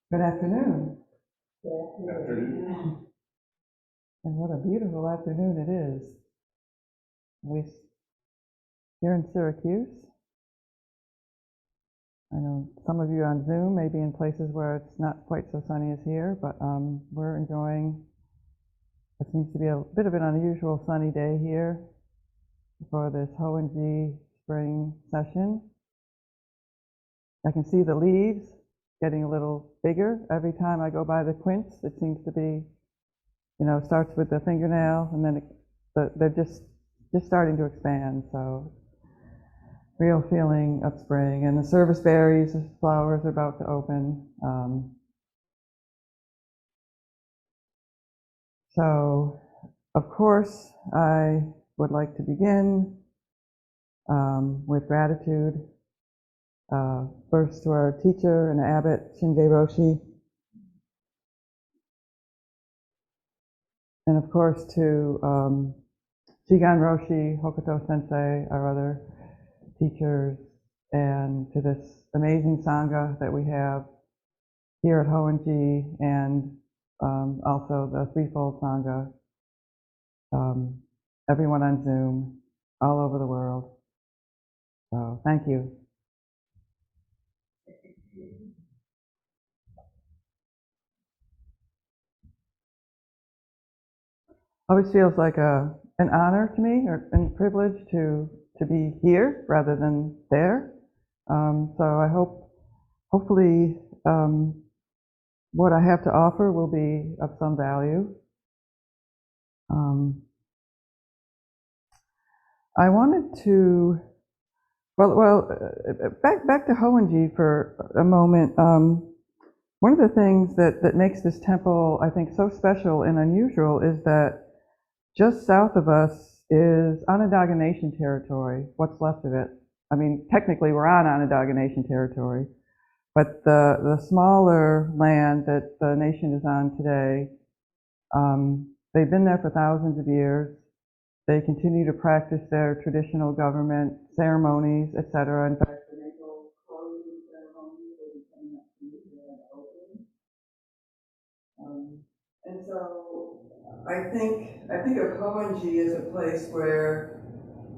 Good afternoon. Good afternoon. And what a beautiful afternoon it is. At least here in Syracuse. I know some of you on Zoom may be in places where it's not quite so sunny as here, but we're enjoying, it seems to be a bit of an unusual sunny day here for this Hoen-ji spring session. I can see the leaves getting a little bigger every time I go by the quince. It seems to be, starts with the fingernail and then they're just starting to expand. So real feeling of spring, and the service berries, the flowers are about to open. So, of course, I would like to begin with gratitude. First to our teacher and abbot, Shinge Roshi, and of course to Shigan Roshi, Hokuto Sensei, our other teachers, and to this amazing Sangha that we have here at Hoen-ji, and also the threefold Sangha, everyone on Zoom, all over the world. So thank you. Always feels like an honor to me, or a privilege to be here rather than there. So I hopefully, what I have to offer will be of some value. I wanted to, back to Hoen-ji for a moment. One of the things that makes this temple, I think, so special and unusual is that just south of us is Onondaga Nation territory, what's left of it. I mean, technically we're on Onondaga Nation territory, but the smaller land that the nation is on today, they've been there for thousands of years. They continue to practice their traditional government ceremonies, etc. In fact, the naval closing ceremony will be coming up soon and opening. And so I think of Hoen-ji as a place where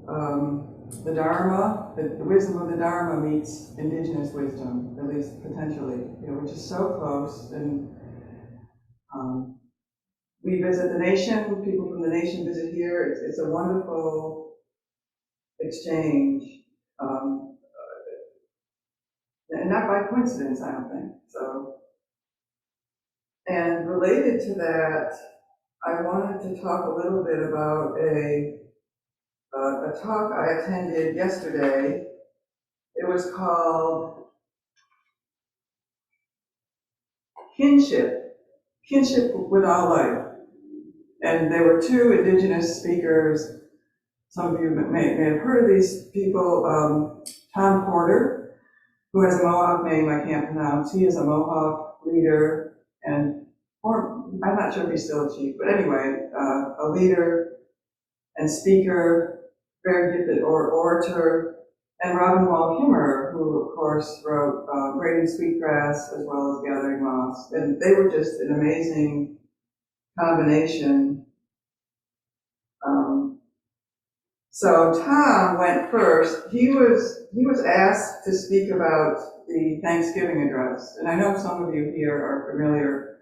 the Dharma, the wisdom of the Dharma meets indigenous wisdom, at least potentially, which is so close. And we visit the nation, people from the nation visit here. It's a wonderful exchange, and not by coincidence, I don't think. So, and related to that, I wanted to talk a little bit about a talk I attended yesterday. It was called Kinship with All Life. And there were two indigenous speakers. Some of you may have heard of these people. Tom Porter, who has a Mohawk name I can't pronounce. He is a Mohawk leader, or I'm not sure if he's still a chief, but anyway, a leader and speaker, very gifted orator, and Robin Wall Kimmerer, who of course wrote Braiding Sweetgrass as well as Gathering Moss. And they were just an amazing combination. So Tom went first. He was asked to speak about the Thanksgiving address. And I know some of you here are familiar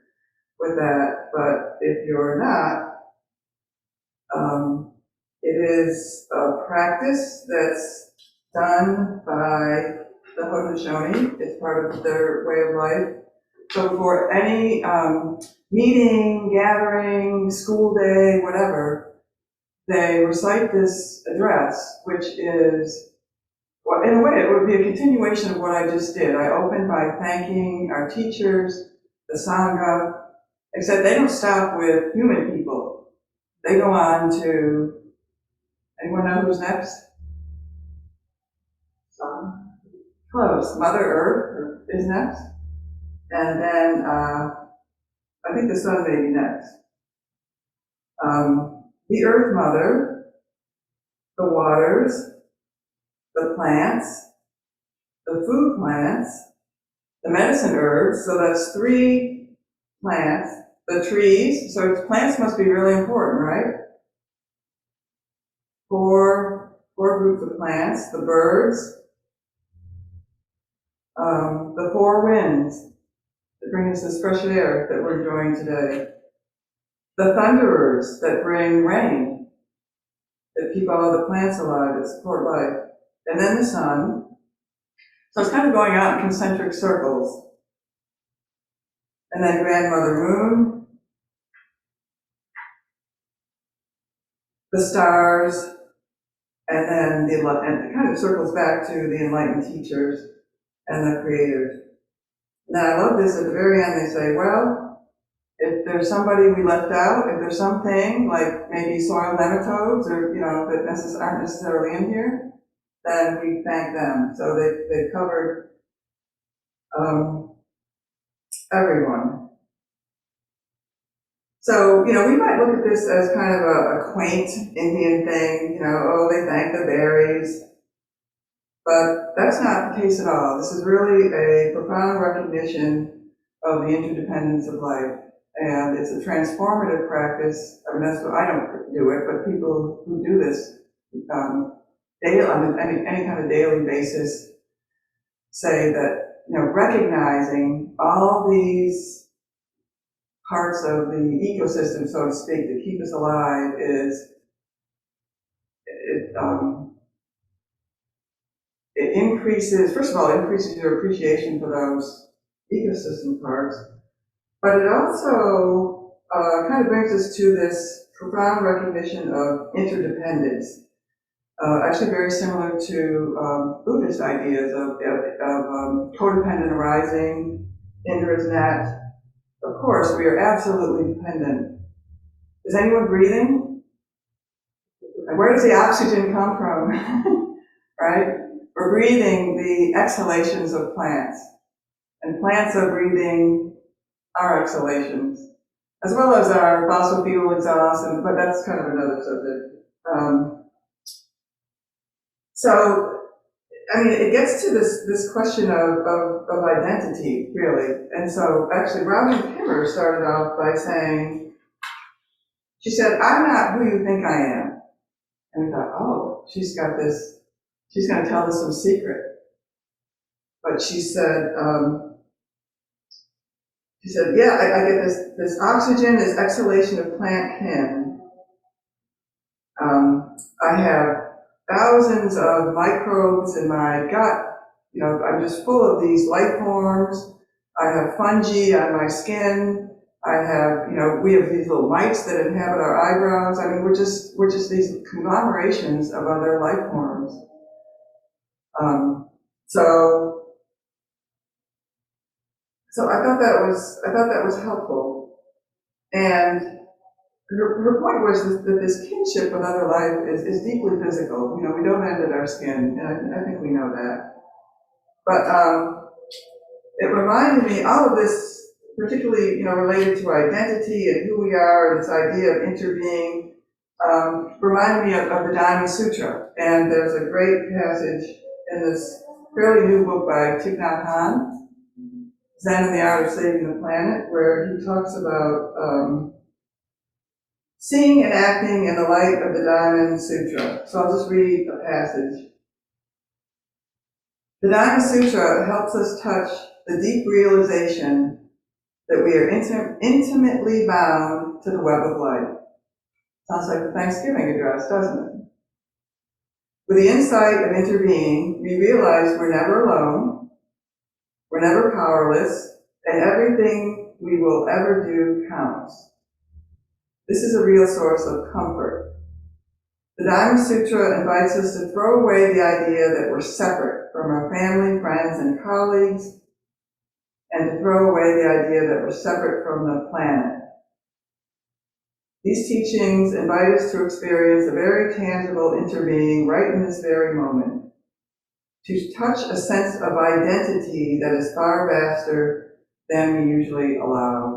with that, but if you're not, it is a practice that's done by the Haudenosaunee. It's part of their way of life. So for any meeting, gathering, school day, whatever, they recite this address, which is, well, in a way, it would be a continuation of what I just did. I opened by thanking our teachers, the Sangha, except they don't stop with human people. They go on to, anyone know who's next? Close. Mother Earth is next. And then I think the sun may be next. The Earth Mother, the waters, the plants, the food plants, the medicine herbs, so that's 3 plants, the trees, so plants must be really important, right? 4 groups of plants, the birds, the 4 winds that bring us this fresh air that we're enjoying today, the thunderers that bring rain, that keep all the plants alive, that support life, and then the sun. So it's kind of going out in concentric circles. And then Grandmother Moon, the stars, and then and it kind of circles back to the enlightened teachers and the creators. Now I love this, at the very end they say, well, if there's somebody we left out, if there's something like maybe soil nematodes or, that aren't necessarily in here, then we thank them. So they've covered everyone. So, we might look at this as kind of a quaint Indian thing, oh, they thank the berries. But that's not the case at all. This is really a profound recognition of the interdependence of life. And it's a transformative practice. I mean, that's what, I don't do it, but people who do this daily, on any kind of daily basis, say that, recognizing all these parts of the ecosystem, so to speak, that keep us alive it increases, first of all, it increases your appreciation for those ecosystem parts, but it also kind of brings us to this profound recognition of interdependence, actually very similar to Buddhist ideas of codependent arising, Indra's net. Of course, we are absolutely dependent. Is anyone breathing? And where does the oxygen come from? Right? We're breathing the exhalations of plants, and plants are breathing our exhalations, as well as our fossil fuel exhaust, but that's kind of another subject. So, I mean, it gets to this question of identity, really. And so, actually, Robin Kimmer started off by saying, she said, I'm not who you think I am. And we thought, oh, she's going to tell us some secret. But she said, yeah, I get this oxygen, this exhalation of plant kin. I have thousands of microbes in my gut. I'm just full of these life forms. I have fungi on my skin. I have, we have these little mites that inhabit our eyebrows. I mean, we're just these conglomerations of other life forms. So I thought that was helpful. And her point was that this kinship with other life is deeply physical. We don't end at our skin, and I think we know that. But it reminded me, all of this, particularly related to identity and who we are, and this idea of interbeing, reminded me of the Dharma Sutra. And there's a great passage in this fairly new book by Thich Nhat Hanh, Zen and the Art of Saving the Planet, where he talks about seeing and acting in the light of the Dharma Sutra. So I'll just read a passage. The Dharma Sutra helps us touch the deep realization that we are intimately bound to the web of life. Sounds like the Thanksgiving address, doesn't it? With the insight of interbeing, we realize we're never alone, we're never powerless, and everything we will ever do counts. This is a real source of comfort. The Dharma Sutra invites us to throw away the idea that we're separate from our family, friends, and colleagues, and to throw away the idea that we're separate from the planet. These teachings invite us to experience a very tangible interbeing right in this very moment, to touch a sense of identity that is far vaster than we usually allow.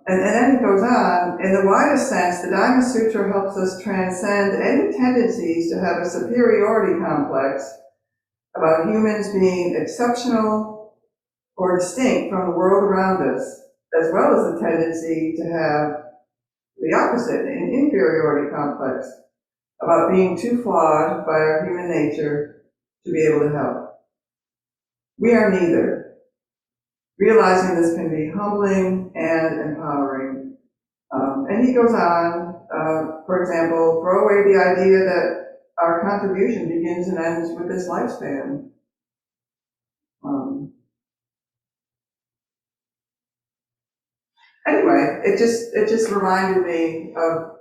And then it goes on, in the widest sense, the Dharma Sutra helps us transcend any tendencies to have a superiority complex about humans being exceptional or distinct from the world around us, as well as the tendency to have the opposite, an inferiority complex about being too flawed by our human nature to be able to help. We are neither. Realizing this can be humbling and empowering. And he goes on, for example, throw away the idea that our contribution begins and ends with this lifespan. Anyway, it just reminded me of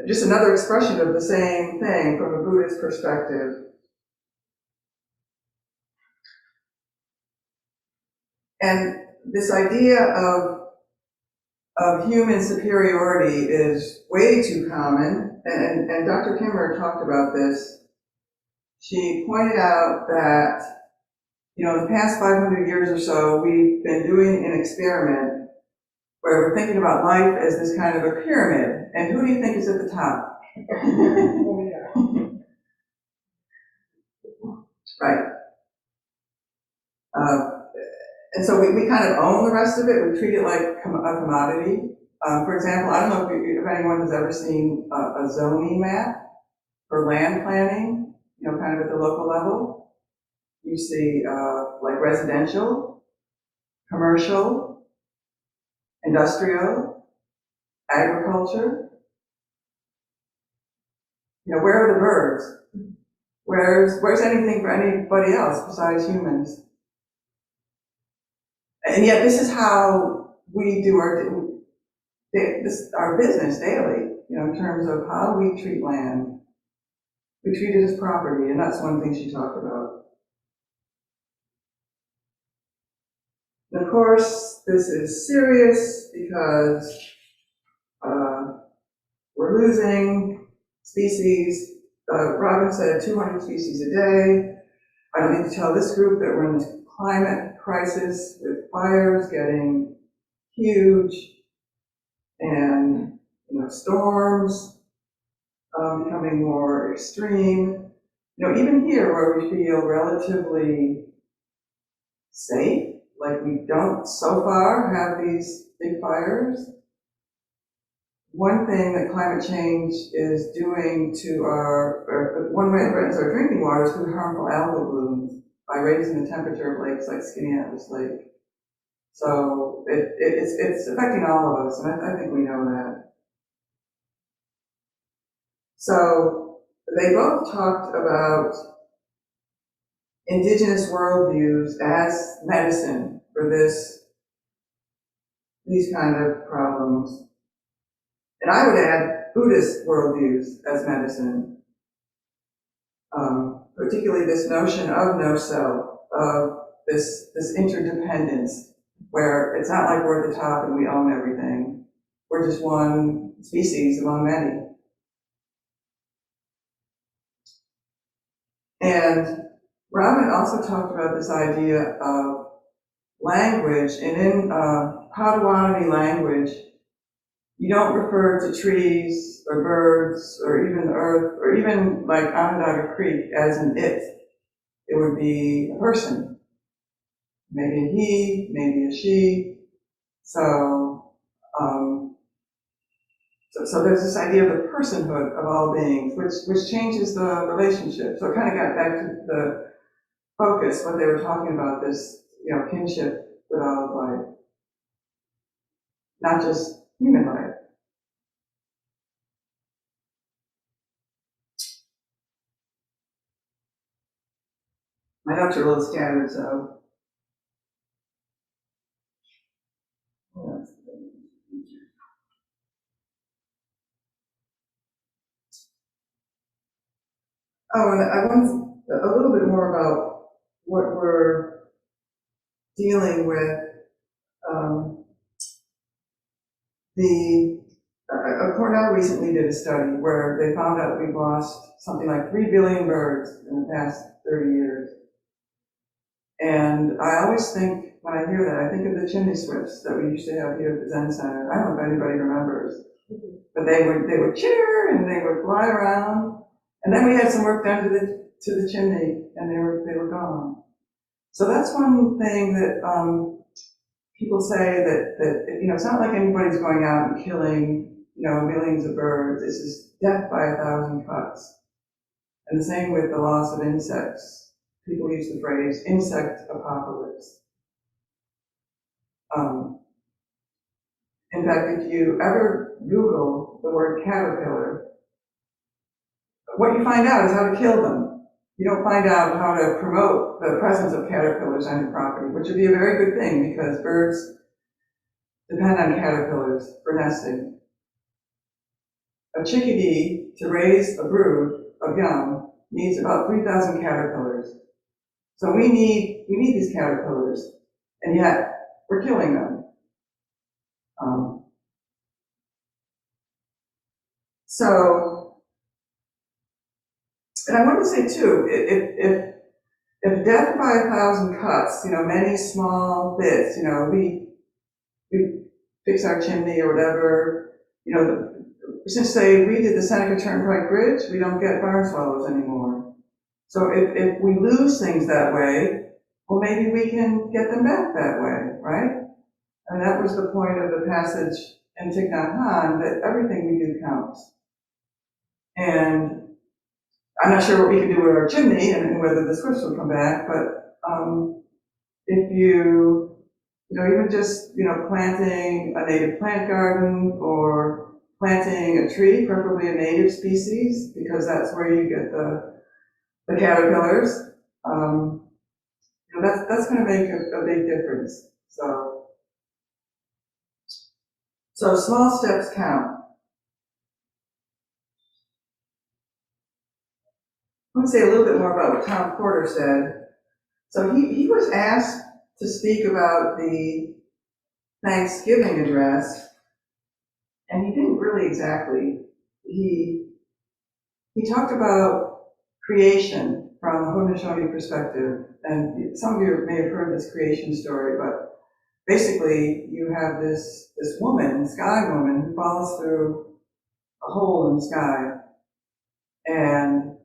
just another expression of the same thing from a Buddhist perspective. And this idea of human superiority is way too common, and Dr. Kimmer talked about this. She pointed out that, in the past 500 years or so, we've been doing an experiment where we're thinking about life as this kind of a pyramid. And who do you think is at the top? Right. And so we kind of own the rest of it. We treat it like a commodity. For example, I don't know if anyone has ever seen a zoning map for land planning, kind of at the local level. You see like residential, commercial, industrial, agriculture. Where are the birds? Where's anything for anybody else besides humans? And yet this is how we do our business daily, in terms of how we treat land. We treat it as property, and that's one thing she talked about. And of course, this is serious because we're losing species. Robin said 200 species a day. I don't need to tell this group that we're in this climate crisis with fires getting huge and storms becoming more extreme. Even here where we feel relatively safe, like we don't so far have these big fires. One thing that climate change is doing to one way it threatens our drinking water is through harmful algal blooms by raising the temperature of lakes like Skinny-Atlas Lake. So it's affecting all of us, and I think we know that. So they both talked about indigenous worldviews as medicine for these kind of problems. And I would add Buddhist worldviews as medicine, particularly this notion of no self, of this interdependence, where it's not like we're at the top and we own everything. We're just one species among many. And Robin also talked about this idea of language, and in Potawatomi language, you don't refer to trees or birds or even the earth or even like Onondaga Creek as an it. It would be a person, maybe a he, maybe a she. So there's this idea of the personhood of all beings, which changes the relationship. So it kind of got back to the focus, what they were talking about, this kinship with all of life, not just human life. My notes are a little scattered, so. Oh, and I want a little bit more about what we're dealing with. Cornell recently did a study where they found out we've lost something like 3 billion birds in the past 30 years. And I always think when I hear that, I think of the chimney swifts that we used to have here at the Zen Center. I don't know if anybody remembers, but they would chitter and they would fly around. And then we had some work done to the chimney, and they were gone. So that's one thing that people say that it's not like anybody's going out and killing millions of birds. It's just death by 1,000 cuts. And the same with the loss of insects. People use the phrase insect apocalypse. In fact, if you ever Google the word caterpillar, what you find out is how to kill them. You don't find out how to promote the presence of caterpillars on your property, which would be a very good thing because birds depend on caterpillars for nesting. A chickadee, to raise a brood of young, needs about 3,000 caterpillars. So we need these caterpillars, and yet we're killing them. And I want to say too, if death by 1,000 cuts, many small bits, we fix our chimney or whatever, since they redid the Seneca Turnpike Bridge, we don't get barn swallows anymore. So if we lose things that way, well, maybe we can get them back that way, right? And that was the point of the passage in Thich Nhat Hanh, that everything we do counts. And I'm not sure what we can do with our chimney and whether the swifts will come back, but if you even just, planting a native plant garden or planting a tree, preferably a native species, because that's where you get the caterpillars, that's going to make a big difference. So small steps count. I want to say a little bit more about what Tom Porter said. So he was asked to speak about the Thanksgiving address, and he didn't really exactly. He talked about creation from the Haudenosaunee perspective, and some of you may have heard this creation story, but basically you have this woman, sky woman, who falls through a hole in the sky, and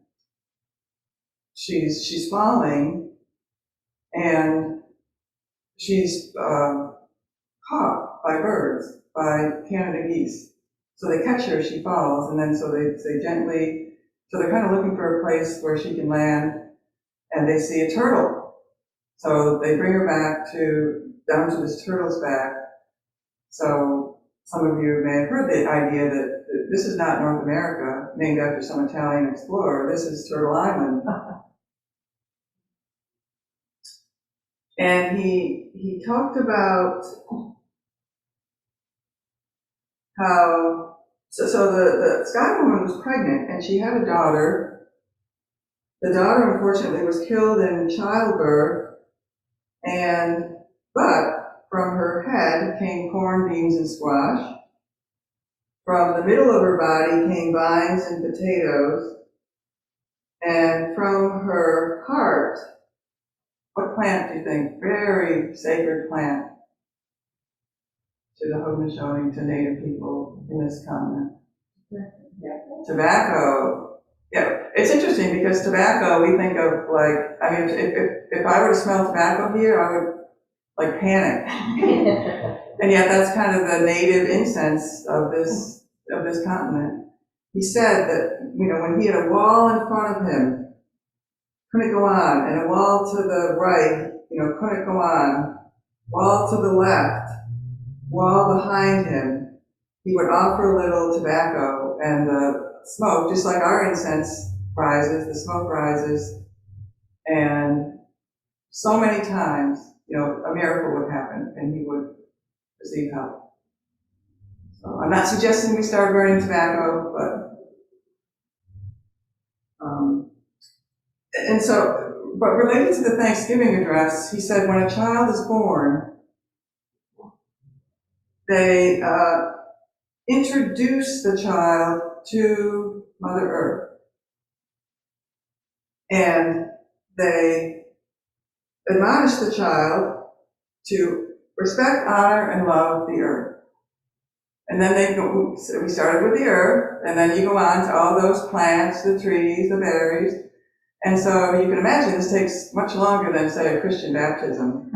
she's falling, and she's caught by birds, by Canada geese. So they catch her, she falls, and then so they're kind of looking for a place where she can land, and they see a turtle. So they bring her down to this turtle's back. So some of you may have heard the idea that this is not North America, named after some Italian explorer. This is Turtle Island. And he talked about how, so the Sky woman was pregnant and she had a daughter. The daughter unfortunately was killed in childbirth, but from her head came corn, beans, and squash. From the middle of her body came vines and potatoes. And from her heart, what plant do you think? Very sacred plant to the Haudenosaunee, to Native people in this continent. Yeah. Tobacco. Yeah, it's interesting because tobacco, we think of if I were to smell tobacco here, I would panic. And yet that's kind of the native incense of this continent. He said that, when he had a wall in front of him, couldn't go on, and a wall to the right, couldn't go on, wall to the left, wall behind him, he would offer a little tobacco, and the smoke, just like our incense rises, the smoke rises, and so many times, a miracle would happen, and he would receive help. So I'm not suggesting we start burning tobacco, but related to the Thanksgiving address, he said when a child is born, they introduce the child to Mother Earth. And they admonish the child to respect, honor, and love the earth. And then so we started with the earth, and then you go on to all those plants, the trees, the berries. And so you can imagine this takes much longer than, say, a Christian baptism.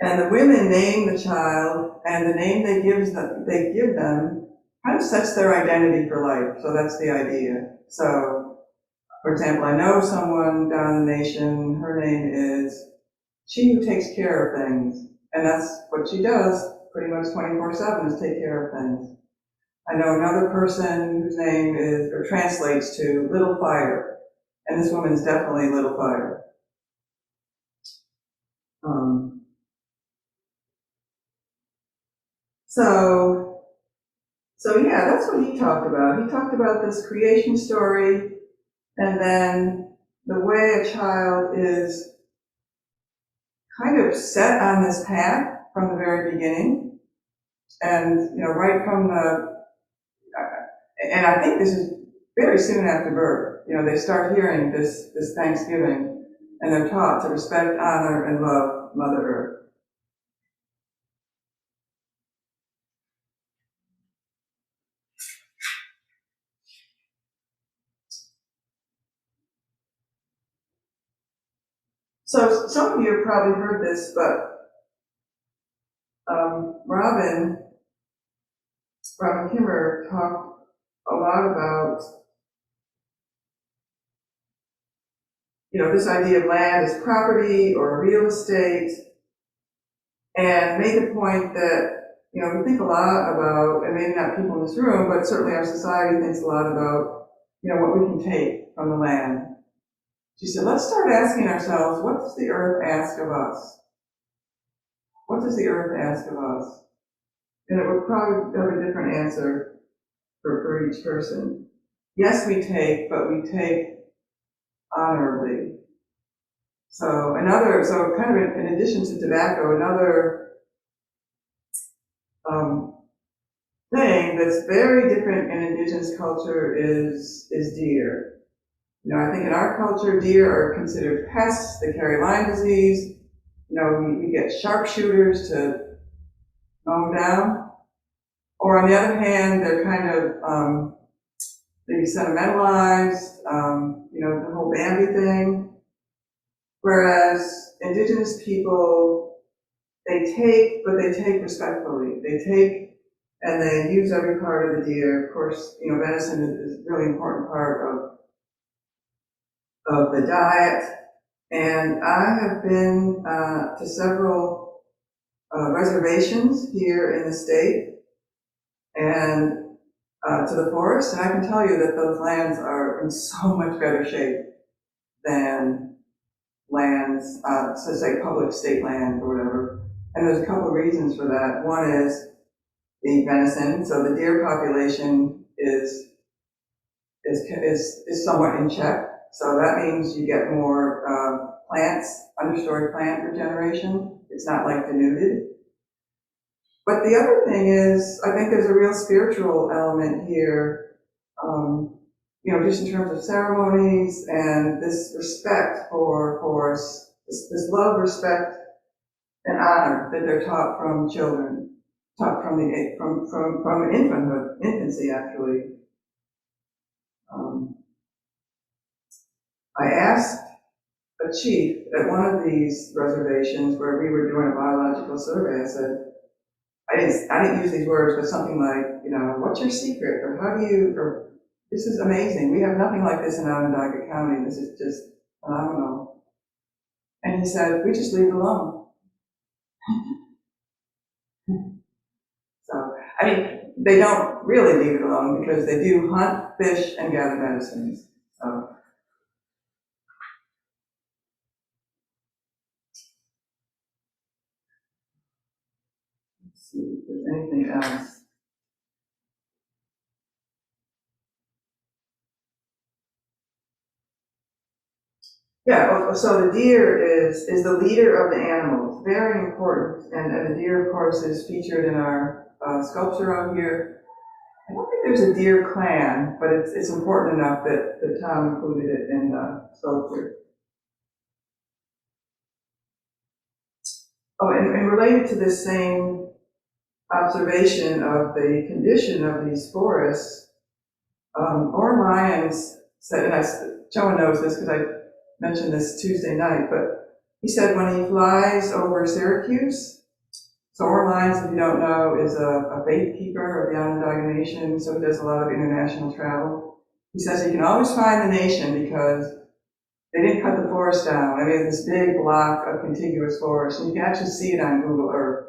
And the women name the child, and the name they give them kind of sets their identity for life. So that's the idea. So, for example, I know someone down in the nation, her name is she who takes care of things. And that's what she does pretty much 24/7 is take care of things. I know another person whose name is, or translates to Little Fire. And this woman is definitely Little Fire. So yeah, that's what he talked about. He talked about this creation story, and then the way a child is kind of set on this path from the very beginning, and right from and I think this is very soon after birth. They start hearing this Thanksgiving, and they're taught to respect, honor, and love Mother Earth. So some of you have probably heard this, but Robin Kimmer talked a lot about, this idea of land as property or real estate, and made the point that, we think a lot about, and maybe not people in this room, but certainly our society thinks a lot about, what we can take from the land. She said, let's start asking ourselves, what does the earth ask of us? What does the earth ask of us? And it would probably have a different answer for each person. Yes, we take, but we take honorably. So kind of in addition to tobacco, another thing that's very different in Indigenous culture is deer. I think in our culture, deer are considered pests. They carry Lyme disease. We get sharpshooters to mow them down. Or on the other hand, they're kind of maybe sentimentalized, the whole Bambi thing. Whereas Indigenous people, they take, but they take respectfully. They take and they use every part of the deer. Of course, venison is a really important part of the diet. And I have been to several reservations here in the state and to the forest, and I can tell you that those lands are in so much better shape than lands, so say public state land or whatever. And there's a couple of reasons for that. One is the venison, so the deer population is somewhat in check. So that means you get more understory plant regeneration. It's not like denuded. But the other thing is, I think there's a real spiritual element here, just in terms of ceremonies and this respect for this love, respect, and honor that they're taught from children, taught from infancy actually. I asked a chief at one of these reservations where we were doing a biological survey. I said, I didn't use these words, but something like, what's your secret? Or this is amazing. We have nothing like this in Onondaga County. This is just phenomenal. And he said, we just leave it alone. So, they don't really leave it alone because they do hunt, fish, and gather medicines. So. Let's see if there's anything else. Yeah, so the deer is the leader of the animals, very important, and the deer, of course, is featured in our sculpture out here. I don't think there's a deer clan, but it's important enough that Tom included it in the sculpture. Oh, and related to this same observation of the condition of these forests, Oren Lyons said, and Joan knows this because I mentioned this Tuesday night, but he said when he flies over Syracuse, so Oren Lyons, if you don't know, is a faith keeper of the Onondaga Nation, so he does a lot of international travel. He says he can always find the nation because they didn't cut the forest down. I mean, this big block of contiguous forest, and you can actually see it on Google Earth.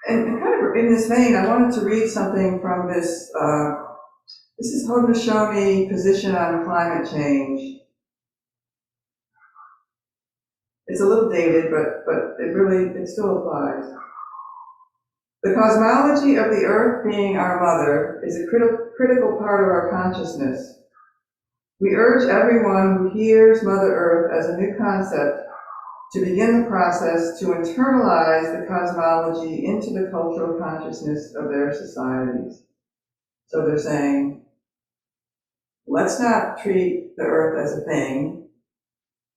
And kind of in this vein, I wanted to read something from this. This is Haudenosaunee position on climate change. It's a little dated, but it still applies. The cosmology of the earth being our mother is a critical part of our consciousness. We urge everyone who hears Mother Earth as a new concept to begin the process to internalize the cosmology into the cultural consciousness of their societies. So they're saying, let's not treat the earth as a thing.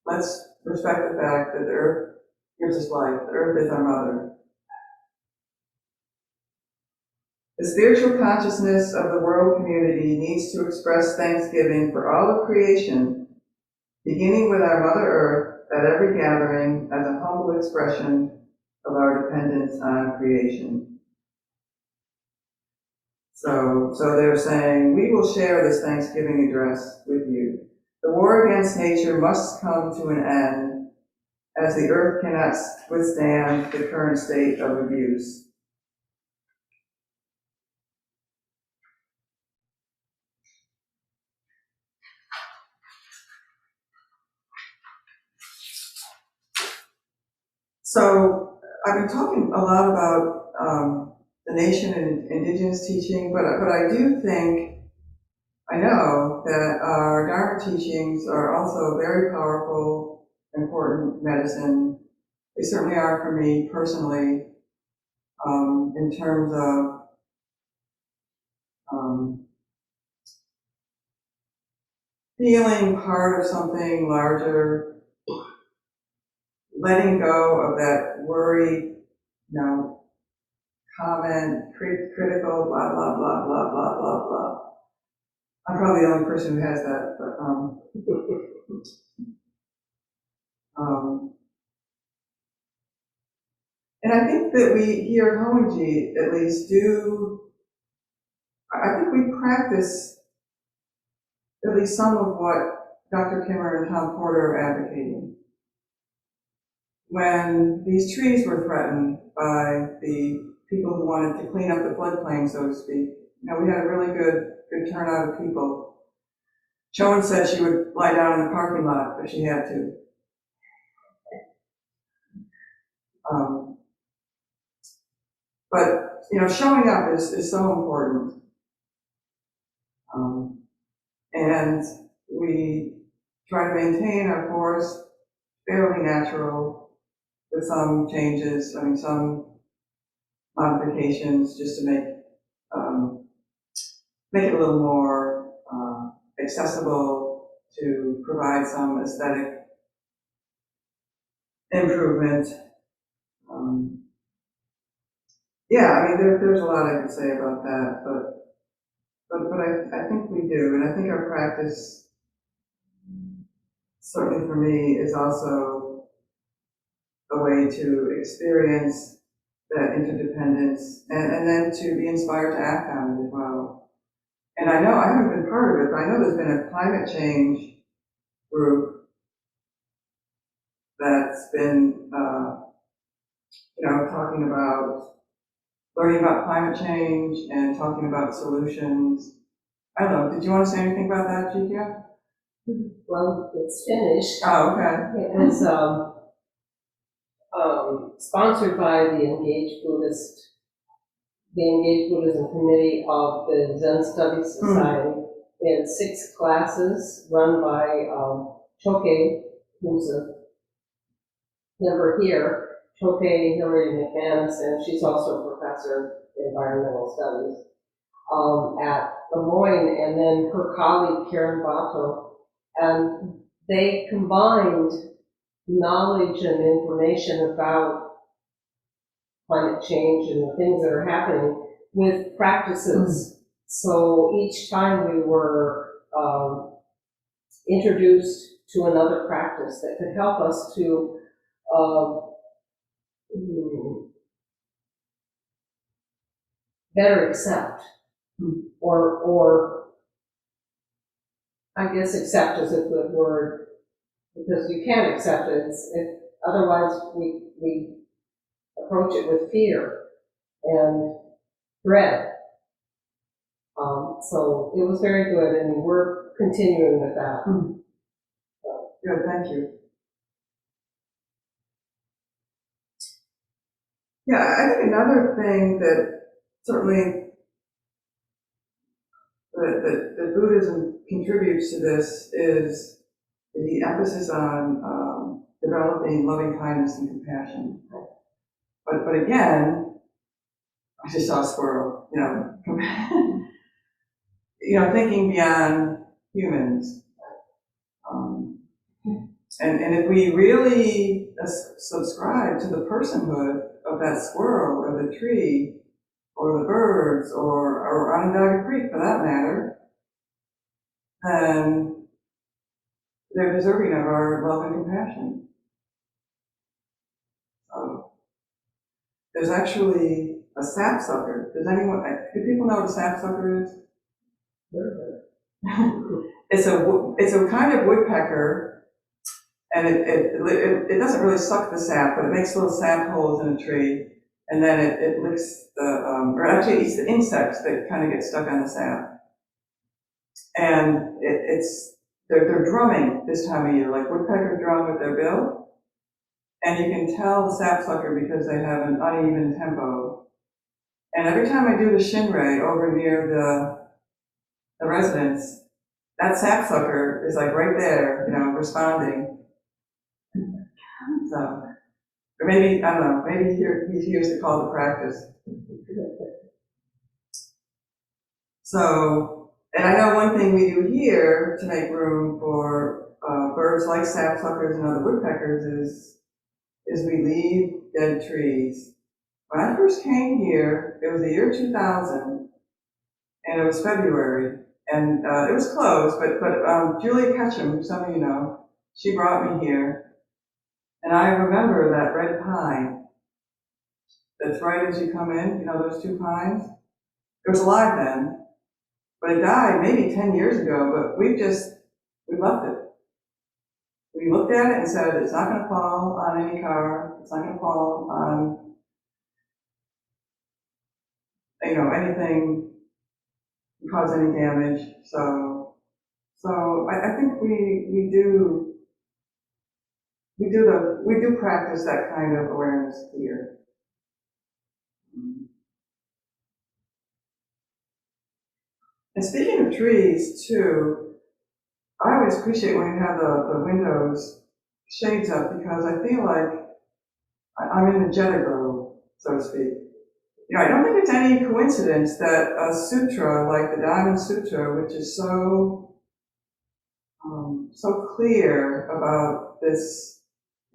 Let's respect the fact that the earth gives us life. The earth is our mother. The spiritual consciousness of the world community needs to express thanksgiving for all of creation, beginning with our Mother Earth at every gathering as a humble expression of our dependence on creation. So they're saying, we will share this Thanksgiving address with you. The war against nature must come to an end, as the earth cannot withstand the current state of abuse. So I've been talking a lot about the nation and indigenous teaching, but I do think, I know that our Dharma teachings are also very powerful, important medicine. They certainly are for me personally, in terms of feeling part of something larger, letting go of that worry, comment, critical, blah, blah, blah, blah, blah, blah, blah. I'm probably the only person who has that, but and I think that we here at Hoen-ji at least I think we practice at least some of what Dr. Kimmer and Tom Porter are advocating. When these trees were threatened by the people who wanted to clean up the floodplain, so to speak, we had a really good turnout of people. Joan said she would lie down in the parking lot if she had to. But showing up is so important. And we try to maintain our forest fairly natural with some changes, some modifications just to make it a little more accessible, to provide some aesthetic improvement. There's a lot I could say about that, but I think we do, and I think our practice, certainly for me, is also a way to experience that interdependence and then to be inspired to act on it as well. And I know I haven't been part of it, but I know there's been a climate change group that's been, talking about, learning about climate change and talking about solutions. I don't know, did you want to say anything about that, Jikia? Well, it's finished. Oh, okay. It was sponsored by the Engaged Buddhist the Engaged Buddhism Committee of the Zen Studies Society. We had 6 classes run by Choke, who's a member here, Choke Hillary McManus, and she's also a professor in environmental studies at Lemoyne, and then her colleague Karen Bato, and they combined knowledge and information about climate change and the things that are happening with practices. So each time we were introduced to another practice that could help us to better accept, or I guess accept is a good word, because you can't accept it. Otherwise we approach it with fear and dread. So it was very good, and we're continuing with that. Good, thank you. Yeah, I think another thing that certainly that Buddhism contributes to this is the emphasis on developing loving kindness and compassion. But again, I just saw a squirrel, thinking beyond humans. And if we really subscribe to the personhood of that squirrel or the tree or the birds or Onondaga Creek for that matter, then they're deserving of our love and compassion. There's actually a sapsucker. Do people know what a sapsucker is? It's a kind of woodpecker, and it doesn't really suck the sap, but it makes little sap holes in a tree, and then it licks or actually it eats the insects that kind of get stuck on the sap. And they're drumming this time of year, like woodpecker drum with their bill. And you can tell the sapsucker because they have an uneven tempo. And every time I do the shinrei over near the residence, that sapsucker is like right there, responding. So, or maybe, I don't know, maybe he hears the call to practice. So, and I know one thing we do here to make room for birds like sapsuckers and other woodpeckers is we leave dead trees. When I first came here, it was the year 2000, and it was February, and it was closed, but Julie Ketchum, who some of you know, she brought me here, and I remember that red pine that's right as you come in, those 2 pines. It was alive then, but it died maybe 10 years ago, but we left it. We looked at it and said, it's not going to fall on any car, it's not going to fall on, anything, cause any damage. So I think we do practice that kind of awareness here. And speaking of trees too, I always appreciate when you have the windows shades up, because I feel like I'm in a Jedi grove, so to speak. I don't think it's any coincidence that a sutra like the Diamond Sutra, which is so clear about this,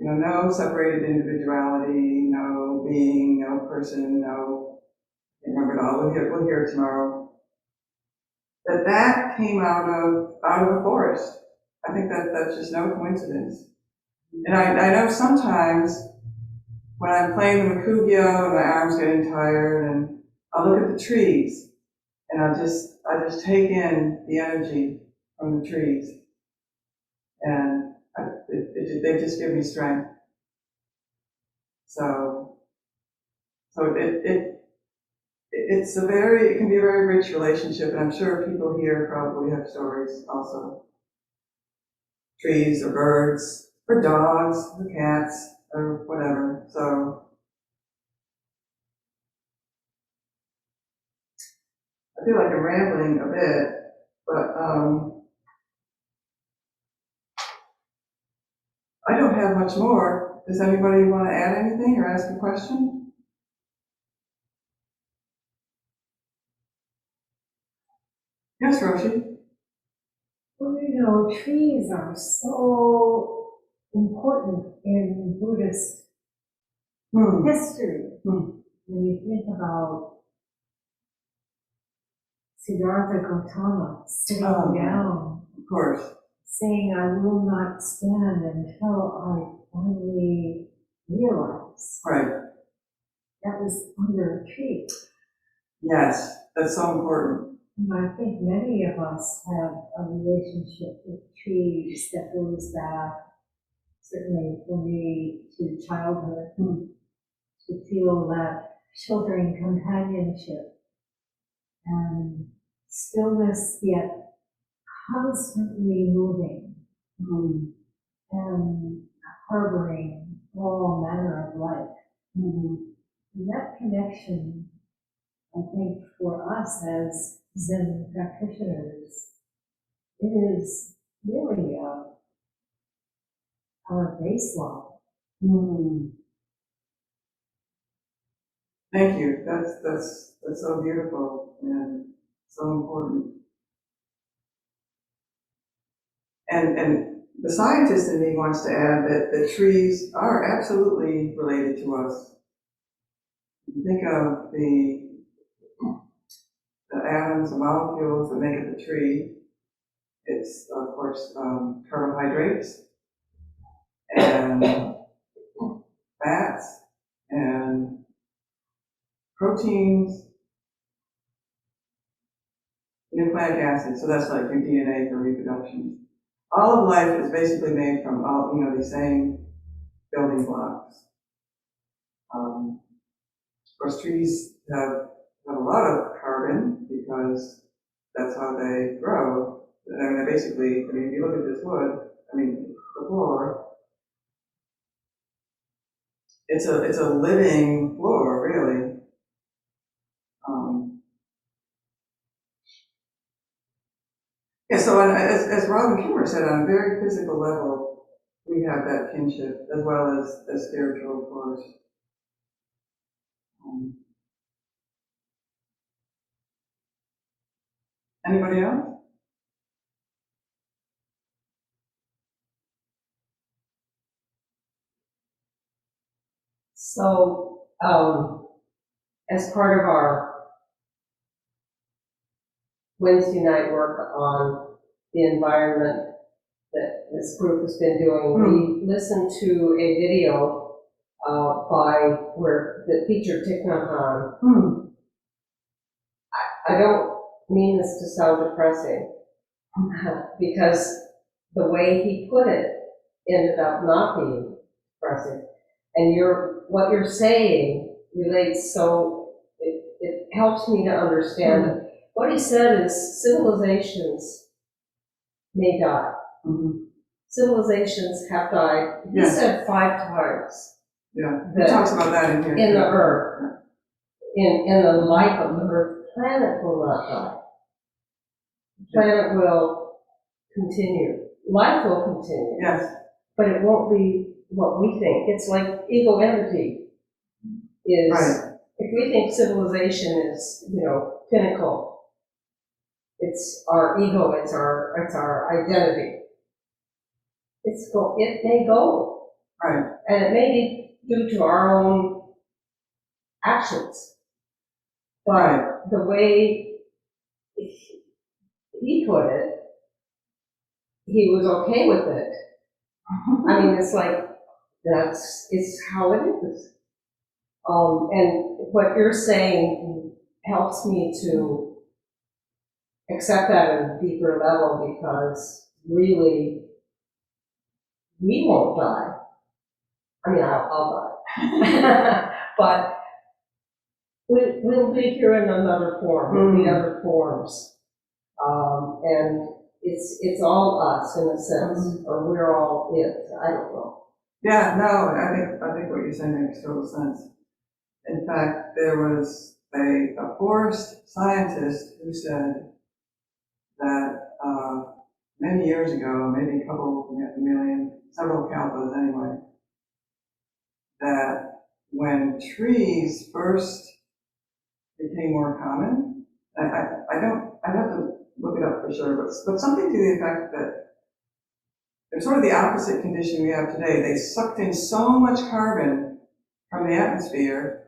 no separated individuality, no being, no person, no, I can't remember it all. We'll hear it tomorrow. That came out of a forest. I think that's just no coincidence. And I know sometimes when I'm playing the makugyo and my arm's getting tired, and I'll look at the trees and I just take in the energy from the trees, and they just give me strength. So it can be a very rich relationship, and I'm sure people here probably have stories also. Trees or birds or dogs or cats or whatever. So feel like I'm rambling a bit, but I don't have much more. Does anybody want to add anything or ask a question? Yes, Roshi? Well, trees are so important in Buddhist history. When you think about Siddhartha Gautama sitting down, Of course. saying, I will not stand until I finally realize. Right. That was under a tree. Yes, that's so important. And I think many of us have a relationship with trees that goes back, certainly for me, to childhood, to feel that sheltering companionship and stillness, yet constantly moving and harboring all manner of life. And that connection, I think, for us as Zen practitioners, it is really our baseline. Thank you. That's so beautiful and so important. And the scientist in me wants to add that the trees are absolutely related to us. Think of the atoms, the molecules that make up the tree. It's, of course, carbohydrates and fats and proteins, nucleic acids. So that's like your DNA for reproduction. All of life is basically made from all, these same building blocks. Of course, trees have a lot of carbon because that's how they grow. I mean, they basically, if you look at this wood, the floor, it's a living floor, really. Yeah, so as Robin Kimmer said, on a very physical level, we have that kinship as well as spiritual, of course. Anybody else? So, as part of our Wednesday night work on the environment that this group has been doing, we listened to a video where the teacher Thich Nhat Hanh. I don't mean this to sound depressing, because the way he put it ended up not being depressing. And what you're saying relates, so it helps me to understand it. What he said is civilizations may die. Civilizations have died. He said 5 times. Yeah, he talks about that in here. In the earth, in the life of the earth, planet will not die. Planet will continue. Life will continue. Yes. But it won't be what we think. It's like ego entity is, right. If we think civilization is, pinnacle, it's our ego, it's our identity. It may go. Right. And it may be due to our own actions. But the way he put it, he was okay with it. I mean, it's like, it's how it is. And what you're saying helps me to accept that at a deeper level, because really, we won't die. I mean, I'll die. But we'll be here in another form, we'll be other forms. And it's all us in a sense, or we're all it. I don't know. Yeah, no, I think what you're saying makes total sense. In fact, there was a forest scientist who said that many years ago, maybe a couple million, several kalpas anyway, that when trees first became more common, I'd have to look it up for sure, but something to the effect that they're sort of the opposite condition we have today. They sucked in so much carbon from the atmosphere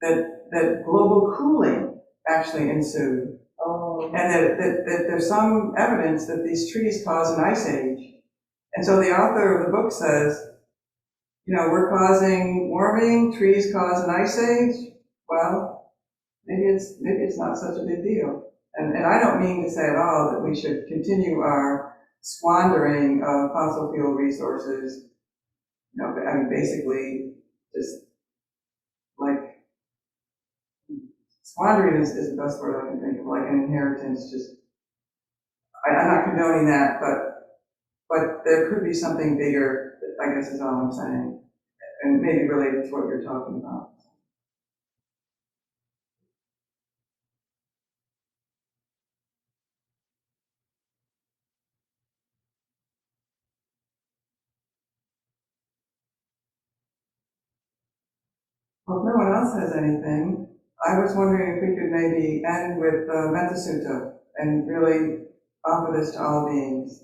that global cooling actually ensued. Oh, And that there's some evidence that these trees cause an ice age. And so the author of the book says, you know, we're causing warming, trees cause an ice age. Well, maybe it's not such a big deal. And I don't mean to say at all that we should continue our squandering of fossil fuel resources. You know, I mean, basically, just like squandering is the best word I can think of, like an inheritance. Just I'm not condoning that, but there could be something bigger. I guess is all I'm saying, and maybe related to what you're talking about. Well, if no one else has anything, I was wondering if we could maybe end with Metta Sutta and really offer this to all beings.